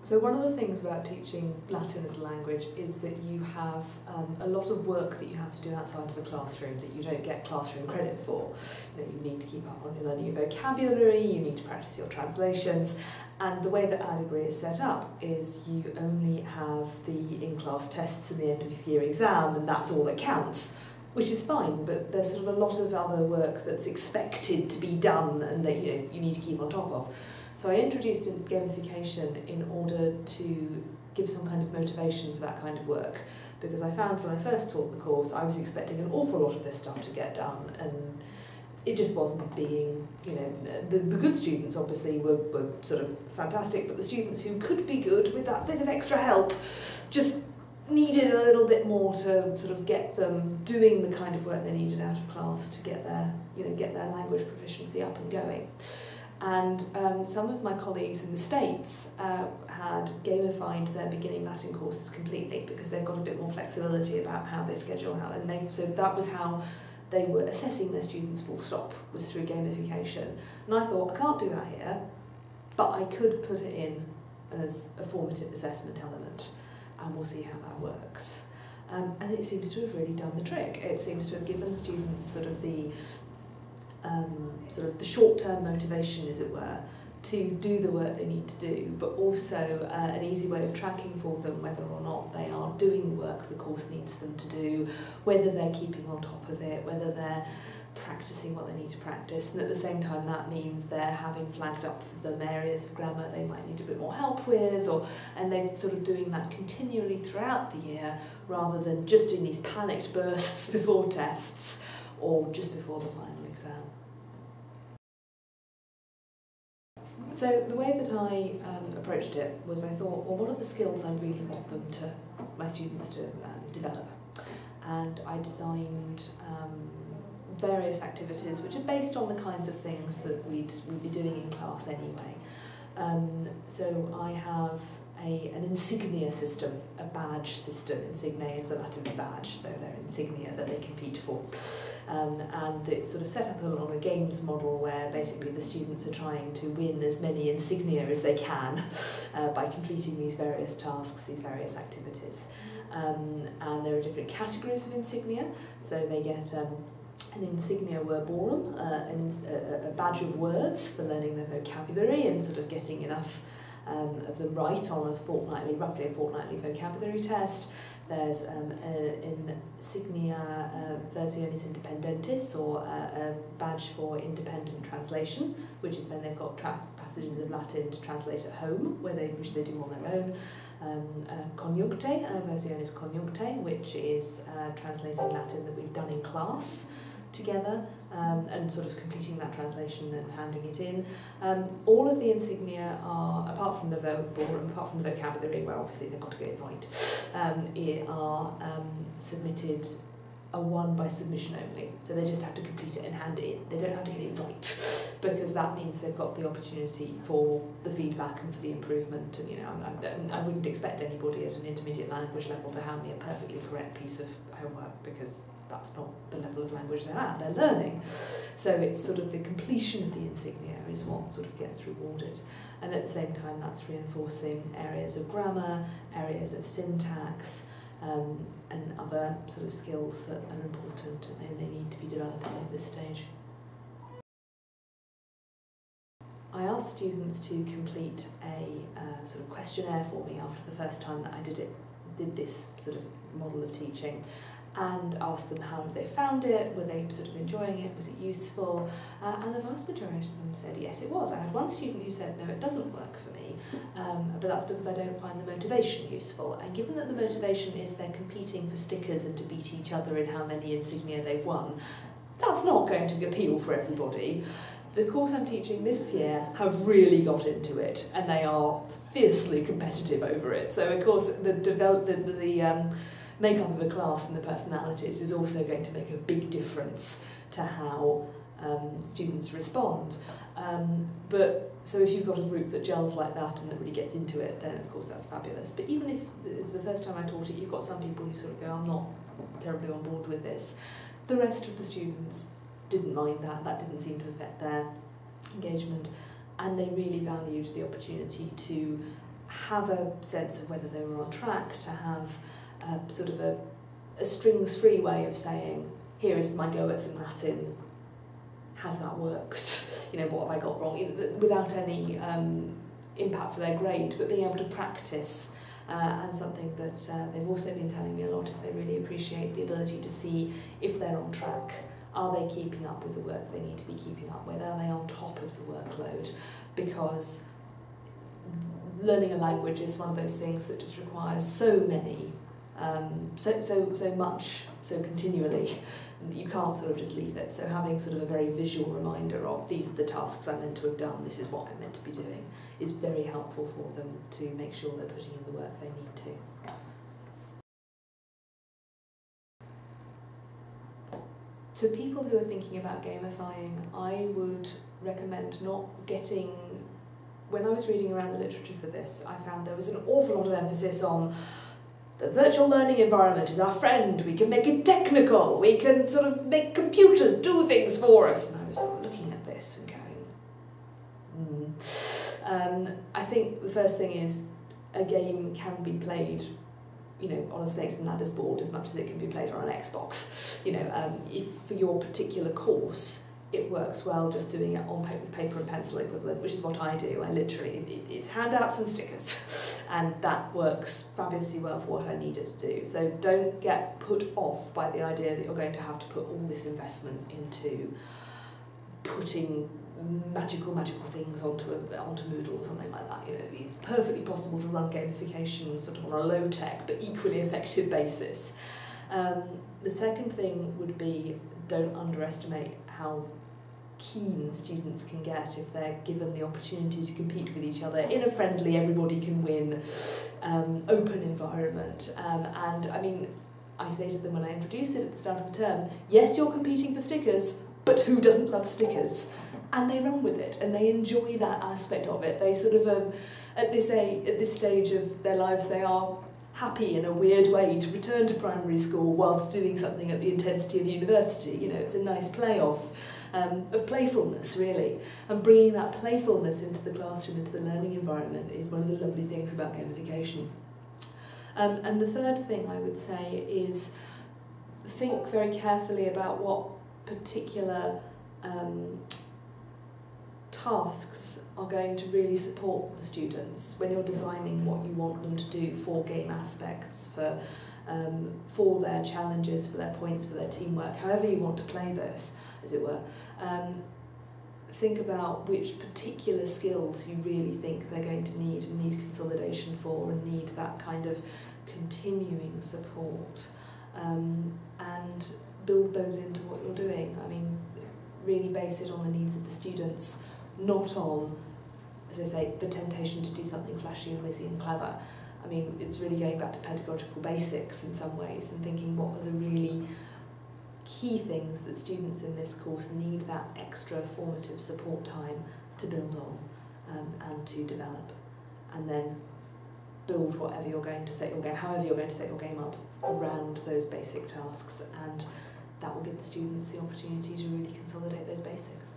So one of the things about teaching Latin as a language is that you have a lot of work that you have to do outside of a classroom that you don't get classroom credit for. You need to keep up on your learning your vocabulary, you need to practice your translations, and the way that our degree is set up is you only have the in-class tests and the end of year exam, and that's all that counts, which is fine, but there's sort of a lot of other work that's expected to be done and that you need to keep on top of. So I introduced gamification in order to give some kind of motivation for that kind of work, because I found when I first taught the course I was expecting an awful lot of this stuff to get done, and it just wasn't being, the good students obviously were sort of fantastic, but the students who could be good with that bit of extra help just needed a little bit more to sort of get them doing the kind of work they needed out of class to get their language proficiency up and going. And some of my colleagues in the States had gamified their beginning Latin courses completely, because they've got a bit more flexibility about how they schedule, so that was how they were assessing their students full stop, was through gamification. And I thought, I can't do that here, but I could put it in as a formative assessment element, and we'll see how that works. And it seems to have really done the trick. It seems to have given students sort of the short-term motivation, as it were, to do the work they need to do, but also an easy way of tracking for them whether or not they are doing the work the course needs them to do, whether they're keeping on top of it, whether they're practicing what they need to practice, and at the same time that means they're having flagged up for them areas of grammar they might need a bit more help with, and they're sort of doing that continually throughout the year, rather than just in these panicked bursts before tests or just before the final exam. So the way that I approached it was, I thought, well, what are the skills I really want my students to develop? And I designed various activities which are based on the kinds of things that we'd be doing in class anyway. So I have an insignia system, a badge system. Insignia is the Latin for badge, so they're insignia that they compete for. And it's sort of set up on a games model where basically the students are trying to win as many insignia as they can by completing these various tasks, these various activities. And there are different categories of insignia, so they get an insignia verborum, a badge of words for learning their vocabulary and sort of getting enough of them right on roughly a fortnightly vocabulary test. There's an insignia versionis independentis, or a badge for independent translation, which is when they've got passages of Latin to translate at home, which they do on their own. Conjuncte, versionis conjuncte, which is translating Latin that we've done in class together, and sort of completing that translation and handing it in. All of the insignia are, apart from the verborum, apart from the vocabulary, where obviously they've got to get it right, are submitted a one by submission only. So they just have to complete it and hand it in. They don't have to get it right, because that means they've got the opportunity for the feedback and for the improvement. And I wouldn't expect anybody at an intermediate language level to hand me a perfectly correct piece of homework, because that's not the level of language they're at, they're learning. So it's sort of the completion of the insignia is what sort of gets rewarded. And at the same time, that's reinforcing areas of grammar, areas of syntax, and other sort of skills that are important and they need to be developing at this stage. I asked students to complete a sort of questionnaire for me after the first time that I did this sort of model of teaching, and asked them how they found it, were they sort of enjoying it, was it useful, and the vast majority of them said yes it was. I had one student who said no, it doesn't work for me, but that's because I don't find the motivation useful, and given that the motivation is they're competing for stickers and to beat each other in how many insignia they've won, that's not going to appeal for everybody. The course I'm teaching this year have really got into it, and they are fiercely competitive over it. So of course the makeup of the class and the personalities is also going to make a big difference to how students respond. So if you've got a group that gels like that and that really gets into it, then of course that's fabulous. But even if it's the first time I taught it, you've got some people who sort of go, I'm not terribly on board with this. The rest of the students didn't mind that didn't seem to affect their engagement, and they really valued the opportunity to have a sense of whether they were on track, to have sort of a strings-free way of saying, here is my go at some Latin, has that worked? You know, what have I got wrong? Without any impact for their grade, but being able to practice. And something that they've also been telling me a lot is they really appreciate the ability to see if they're on track. Are they keeping up with the work they need to be keeping up with? Are they on top of the workload? Because learning a language is one of those things that just requires so many, so much, so continually. You can't sort of just leave it. So having sort of a very visual reminder of these are the tasks I'm meant to have done, this is what I'm meant to be doing, is very helpful for them to make sure they're putting in the work they need to. To people who are thinking about gamifying, I would recommend not getting... When I was reading around the literature for this, I found there was an awful lot of emphasis on the virtual learning environment is our friend, we can make it technical, we can sort of make computers do things for us. And I was sort of looking at this and going, I think the first thing is a game can be played, you know, on a snakes and ladders board as much as it can be played on an Xbox. You know, if for your particular course it works well just doing it on paper and pencil equivalent, which is what I do. I literally, it's handouts and stickers, and that works fabulously well for what I need it to do. So don't get put off by the idea that you're going to have to put all this investment into putting magical things onto Moodle or something like that. You know, it's perfectly possible to run gamification sort of on a low-tech but equally effective basis. The second thing would be, don't underestimate how keen students can get if they're given the opportunity to compete with each other in a friendly, everybody can win, open environment. And I mean, I say to them when I introduce it at the start of the term, yes, you're competing for stickers, but who doesn't love stickers? And they run with it, and they enjoy that aspect of it. They sort of, at this stage of their lives, they are happy in a weird way to return to primary school whilst doing something at the intensity of university. You know, it's a nice play-off of playfulness, really. And bringing that playfulness into the classroom, into the learning environment, is one of the lovely things about gamification. And the third thing I would say is think very carefully about what particular tasks are going to really support the students when you're designing what you want them to do for game aspects, for their challenges, for their points, for their teamwork, however you want to play this, as it were. Think about which particular skills you really think they're going to need and need consolidation for and need that kind of continuing support, and build those into what you're doing. I mean, really base it on the needs of the students, not on, as I say, the temptation to do something flashy and whizzy and clever. I mean, it's really going back to pedagogical basics in some ways and thinking what are the really key things that students in this course need that extra formative support time to build on and to develop. And then build whatever you're going to set your game, however you're going to set your game up around those basic tasks, and that will give the students the opportunity to really consolidate those basics.